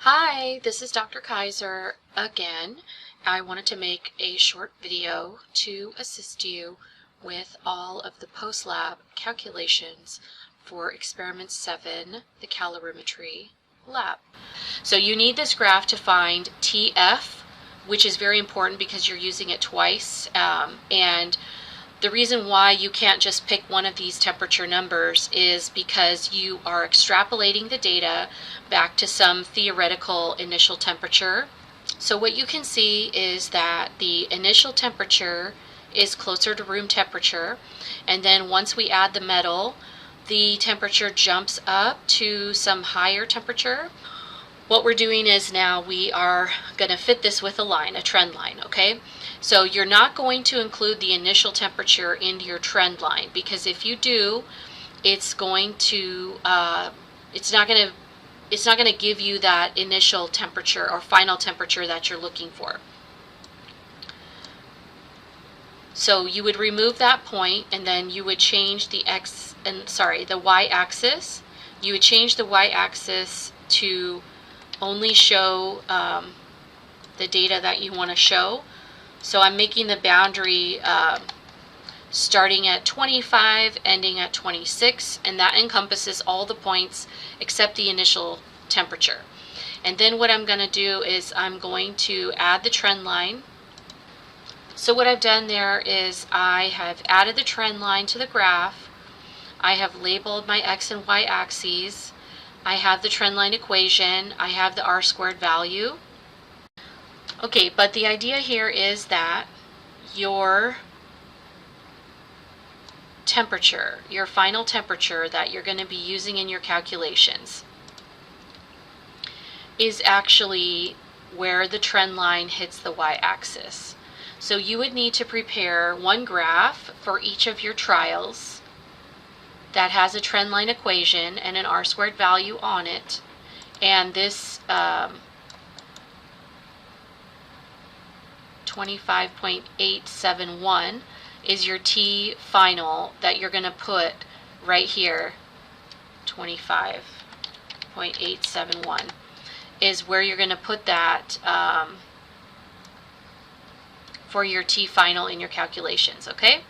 Hi, this is Dr. Kaiser again. I wanted to make a short video to assist you with all of the post-lab calculations for experiment 7, the calorimetry lab. So you need this graph to find TF, which is very important because you're using it twice, and the reason why you can't just pick one of these temperature numbers is because you are extrapolating the data back to some theoretical initial temperature. So what you can see is that the initial temperature is closer to room temperature, and then once we add the metal, the temperature jumps up to some higher temperature. What we're doing is now we are going to fit this with a line, a trend line, okay? So you're not going to include the initial temperature into your trend line, because if you do, it's going to it's not going to give you that initial temperature or final temperature that you're looking for. So you would remove that point, and then you would change the the y-axis. You would change the y-axis to only show the data that you want to show. So I'm making the boundary starting at 25, ending at 26, and that encompasses all the points except the initial temperature. And then what I'm going to do is I'm going to add the trend line. So what I've done there is I have added the trend line to the graph. I have labeled my x and y axes. I have the trend line equation. I have the r-squared value. Okay, but the idea here is that your temperature, your final temperature that you're going to be using in your calculations, is actually where the trend line hits the y-axis. So you would need to prepare one graph for each of your trials that has a trend line equation and an r-squared value on it, and this 25.871 is your T final that you're going to put right here. 25.871 is where you're going to put that for your T final in your calculations, okay?